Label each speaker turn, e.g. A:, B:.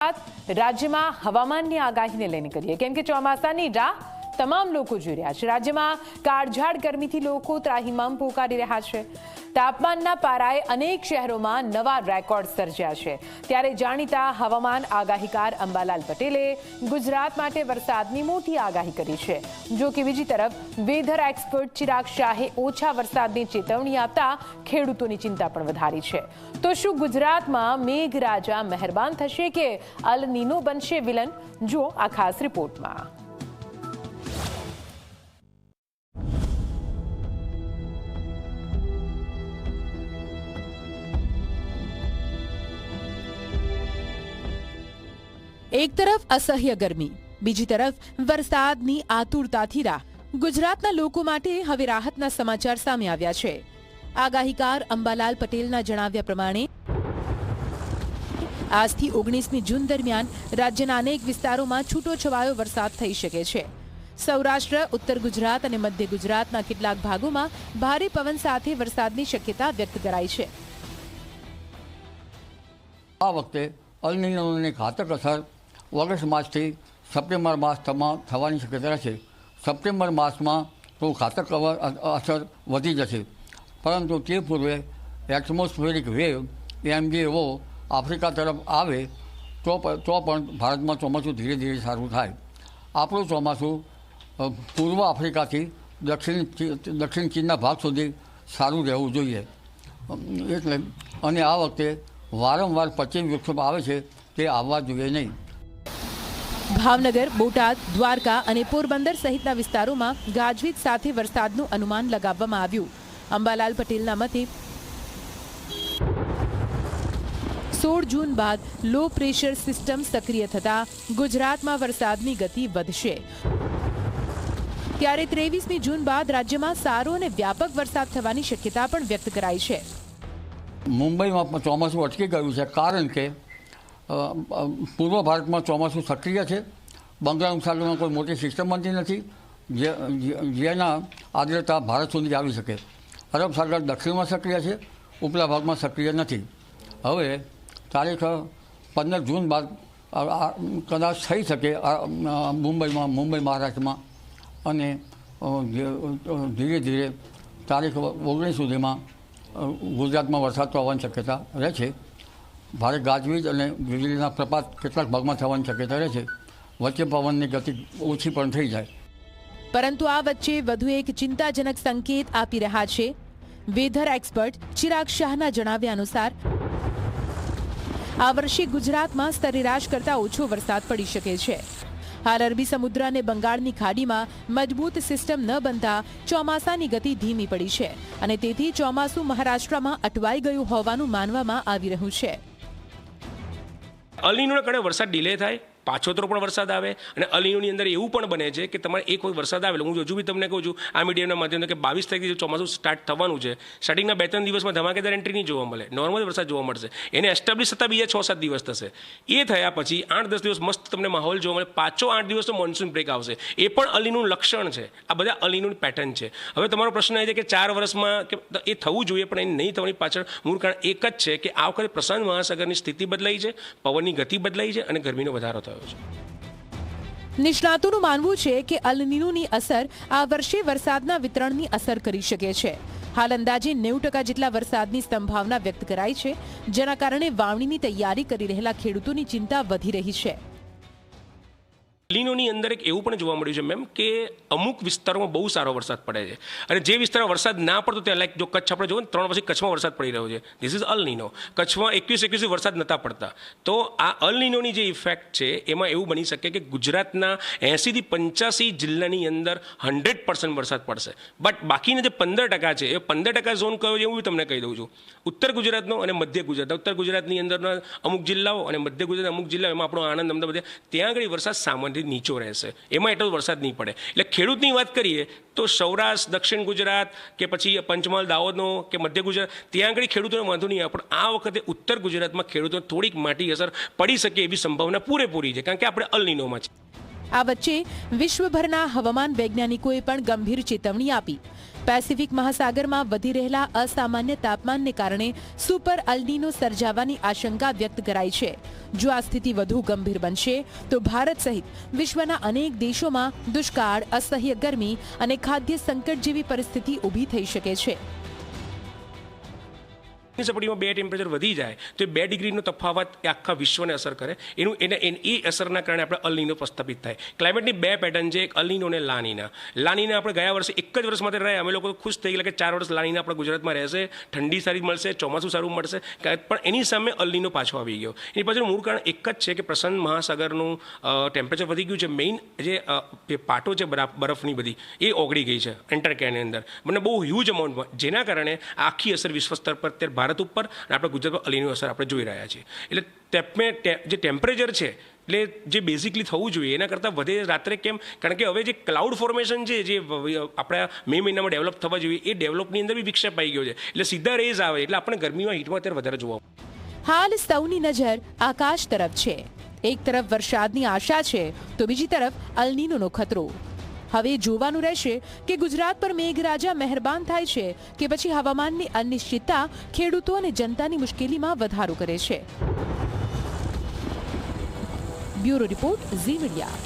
A: राज्य में हवामान की आगाही ने लईने करीए केम के ચોમાસાની રાહ તમામ લોકો જોઈ રહ્યા છે। રાજ્યમાં કાળઝાળ ગરમીથી લોકો ત્રાહિમામ પોકારી રહ્યા છે। તાપમાનના પારાએ અનેક શહેરોમાં નવા રેકોર્ડ સર્જ્યા છે। ત્યારે જાણીતા હવામાન આગાહીકાર અંબાલાલ પટેલે ગુજરાત માટે વરસાદની મોટી આગાહી કરી છે। જો કે બીજી તરફ વેધર એક્સપર્ટ ચિરાગ શાહે ઓછા વરસાદની ચેતવણી આપતા ખેડૂતોની ચિંતા પણ વધારી છે। તો શું ગુજરાતમાં મેઘરાજા મહેરબાન થશે કે અલ નીનો બનશે વિલન? જો આ ખાસ રિપોર્ટમાં। एक तरफ असह्य गर्मी, बीजी तरफ वरसादनी आतुरताथी राह। गुजरातना लोको माटे हवे राहतना समाचार सामे आव्या छे। आगाहीकार अंबालाल पटेलना जणाव्या प्रमाणे આજથી 19મી જૂન દરમિયાન રાજ્યના અનેક વિસ્તારોમાં છૂટોછવાયો વરસાદ થઈ શકે છે। સૌરાષ્ટ્ર, ઉત્તર ગુજરાત અને મધ્ય ગુજરાતના કેટલાક ભાગોમાં ભારે પવન સાથે વરસાદની શક્યતા વ્યક્ત કરાઈ છે।
B: આ વખતે અલ નીનોની ઘાતક અસર ઓગસ્ટ માસથી સપ્ટેમ્બર માસ થવાની શક્યતા છે। સપ્ટેમ્બર માસમાં તો ઘાતક અસર વધી જશે, પરંતુ તે પૂર્વે એટમોસ્ફેરિક વેવ એમજીઓ આફ્રિકા તરફ આવે તો પણ ભારતમાં ચોમાસું ધીરે ધીરે સારું થાય। આપણું ચોમાસું પૂર્વ આફ્રિકાથી દક્ષિણ ચીનના ભાગ સુધી સારું રહેવું જોઈએ। એટલે અને આ વખતે વારંવાર પશ્ચિમ વિક્ષોભ આવે છે તે આવવા જોઈએ નહીં।
A: ભાવનગર, બોટાદ, દ્વારકા અને પોરબંદર સહિતના વિસ્તારોમાં ગાજવીજ સાથે વરસાદનું અનુમાન લગાવવામાં આવ્યું। અંબાલાલ પટેલના મતે 16 જૂન બાદ લો પ્રેશર સિસ્ટમ સક્રિય થતા ગુજરાતમાં વરસાદની ગતિ વધશે। ત્યારે 23મી જૂન બાદ રાજ્યમાં સારો અને વ્યાપક વરસાદ થવાની શક્યતા પણ વ્યક્ત કરાઈ છે।
B: મુંબઈમાં ચોમાસું અટકી ગયું છે કારણ કે પૂર્વ ભારતમાં ચોમાસું સક્રિય છે। બંગાળ ઉપસાગરમાં કોઈ મોટી સિસ્ટમ બનતી નથી જેના આર્દ્રતા ભારત સુધી આવી શકે। અરબ સાગર દક્ષિણમાં સક્રિય છે, ઉપલા ભાગમાં સક્રિય નથી। હવે તારીખ 15 જૂન બાદ કદાચ થઈ શકે મુંબઈ મહારાષ્ટ્રમાં, અને ધીરે ધીરે તારીખ 19 સુધીમાં ગુજરાતમાં વરસાદ થવાની શક્યતા રહે છે। ભારે ગાજવીજ અને વીજળીના પ્રપાત કેટલાક ભાગમાં થવાની શક્યતા રહે છે। વચ્ચે પવનની ગતિ ઓછી પણ થઈ જાય।
A: પરંતુ આ વચ્ચે વધુ એક ચિંતાજનક સંકેત આપી રહ્યા છે વેધર એક્સપર્ટ ચિરાગ શાહના જણાવ્યા અનુસાર આ વર્ષે ગુજરાતમાં સરેરાશ કરતા ઓછો વરસાદ પડી શકે છે। હાલ અરબી સમુદ્ર અને બંગાળની ખાડીમાં મજબૂત સિસ્ટમ ન બનતા ચોમાસાની ગતિ ધીમી પડી છે અને તેથી ચોમાસું મહારાષ્ટ્રમાં અટવાઈ ગયું હોવાનું માનવામાં આવી રહ્યું છે।
C: અલ નીનોના કારણે વરસાદ ડિલે થાય, પાછોતરો પણ વરસાદ આવે, અને અલ નીનોની અંદર એવું પણ બને છે કે તમારે એક વખત વરસાદ આવે, હું હજુ બી તમને કહું છું આ મીડિયાના માધ્યમથી કે 22 તારીખથી ચોમાસું સ્ટાર્ટ થવાનું છે। સ્ટાર્ટિંગના 2-3 દિવસમાં ધમાકેદાર એન્ટ્રી નહીં જોવા મળે, નોર્મલ વરસાદ જોવા મળશે। એને એસ્ટાબ્લિશ થતાં બીજા 6-7 દિવસ થશે। એ થયા પછી 8-10 દિવસ મસ્ત તમને માહોલ જોવા મળે, પાછો 8 દિવસ તો મોન્સૂન બ્રેક આવશે। એ પણ અલ નીનોનું લક્ષણ છે। આ બધા અલ નીનોની પેટર્ન છે। હવે તમારો પ્રશ્ન એ છે કે 4 વર્ષમાં કે એ થવું જોઈએ પણ એ નહીં થવાની પાછળ મૂળ કારણ એક જ છે કે આ વખતે પ્રશાંત મહાસાગરની સ્થિતિ બદલાઈ છે, પવનની ગતિ બદલાઈ છે અને ગરમીનો વધારો થયો છે।
A: નિષ્ણાતોનું માનવું છે કે અલ નીનોની અસર આ વર્ષે વરસાદના વિતરણની અસર કરી શકે છે। હાલ અંદાજે 90% જેટલા વરસાદની સંભાવના વ્યક્ત કરાઈ છે, જેના કારણે વાવણીની તૈયારી કરી રહેલા ખેડૂતોની ચિંતા વધી રહી છે।
C: લીનોની અંદર એક એવું પણ જોવા મળ્યું છે મેમ કે અમુક વિસ્તારોમાં બહુ સારો વરસાદ પડે છે, અને જે વિસ્તારમાં વરસાદ ના પડતો ત્યાં લાઈક જો કચ્છ આપણે જોવો ને 3 પછી કચ્છમાં વરસાદ પડી રહ્યો છે, ધીસ ઇઝ અલ નીનો। કચ્છમાં 21 વરસાદ નહોતા પડતા। તો આ અલ નીનોની જે ઇફેક્ટ છે એમાં એવું બની શકે કે ગુજરાતના 80થી 85 જિલ્લાની અંદર 100% વરસાદ પડશે, બટ બાકીના જે 15% છે એ 15% ઝોન કયો છે એવું તમને કહી દઉં છું। ઉત્તર ગુજરાતનો અને મધ્ય ગુજરાત, ઉત્તર ગુજરાતની અંદરના અમુક જિલ્લાઓ અને મધ્ય ગુજરાતના અમુક જિલ્લાઓ, એમાં આપણો આણંદ, અમદાવાદ, ત્યાં આગળ વરસાદ સામાન્ય નીચો રહેશે, એમાં એટલો વરસાદ નહીં પડે। એટલે ખેડૂતની વાત કરીએ તો સૌરાષ્ટ્ર, દક્ષિણ ગુજરાત કે પછી પંચમહાલ, દાહોદનો કે મધ્ય ગુજરાત, ત્યાં આગળ ખેડૂતોને વાંધો નહીં આવે, પણ આ વખતે ઉત્તર ગુજરાતમાં ખેડૂતોને થોડીક માઠી અસર પડી શકે એવી સંભાવના પૂરેપૂરી છે, કારણ કે આપણે અલ નીનોમાં છે।
A: આ વચ્ચે વિશ્વભરના હવામાન વૈજ્ઞાનિકોએ પણ ગંભીર ચેતવણી આપી। પેસિફિક મહાસાગરમાં વધી રહેલા અસામાન્ય તાપમાનને કારણે સુપર અલ્નીનો સર્જાવાની આશંકા વ્યક્ત કરાઈ છે. જો આ સ્થિતિ વધુ ગંભીર બનશે તો ભારત સહિત વિશ્વના અનેક દેશોમાં દુષ્કાળ, અસહ્ય ગરમી અને ખાદ્ય સંકટ જેવી પરિસ્થિતિ ઊભી થઈ શકે છે.
C: સપાટીમાં 2 ટેમ્પરેચર વધી જાય તો 2 ડિગ્રીનો તફાવત એ આખા વિશ્વને અસર કરે. એ અસરના કારણે આપણે અલ નીનો પ્રસ્થાપિત થાય. ક્લાઇમેટની 2 પેટર્ન છે, એક અલ નીનો અને લા નીના. લા નીના આપણે ગયા વર્ષે એક જ વર્ષ માટે રહ્યા, અમે લોકો ખુશ થઈ ગયા કે 4 વર્ષ લા નીના આપણા ગુજરાતમાં રહેશે, ઠંડી સારી મળશે, ચોમાસું સારું મળશે, પણ એની સામે અલ નીનો પાછો આવી ગયો. એની પાછળ મૂળ કારણ એક જ છે કે પ્રશાંત મહાસાગરનું ટેમ્પરેચર વધી ગયું છે. મેઇન જે પાટો છે બરફની બધી એ ઓગળી ગઈ છે એન્ટાર્કટિકાની અંદર, મને બહુ હ્યુજ અમાઉન્ટમાં, જેના કારણે આખી અસર વિશ્વ સ્તર પર અત્યારે ભારત ઉપર અને આપણા ગુજરાત પર અલીની અસર આપણે જોઈ રહ્યા છીએ. એટલે જે ટેમ્પરેચર છે એટલે જે બેઝિકલી થવું જોઈએ એના કરતાં વધે રાત્રે. કેમ? કારણ કે હવે જે ક્લાઉડ ફોર્મેશન છે જે આપણા મે મહિનામાં ડેવલપ થવા જોઈએ એ ડેવલપની અંદર બી વિક્ષેપ આવી ગયો છે. એટલે સીધા રેઝ આવે એટલે આપણને ગરમીમાં હીટમાં અત્યારે વધારે જોવા.
A: હાલ સૌની નજર આકાશ તરફ છે. એક તરફ વરસાદની આશા છે તો બીજી તરફ અલ નીનોનો ખતરો. હવે જોવાનું રહેશે કે ગુજરાત પર મેઘરાજા મહેરબાન થાય છે કે પછી હવામાનની અનિશ્ચિતતા ખેડૂતો અને જનતાની મુશ્કેલીમાં વધારો કરે છે. Bureau report, Zee media.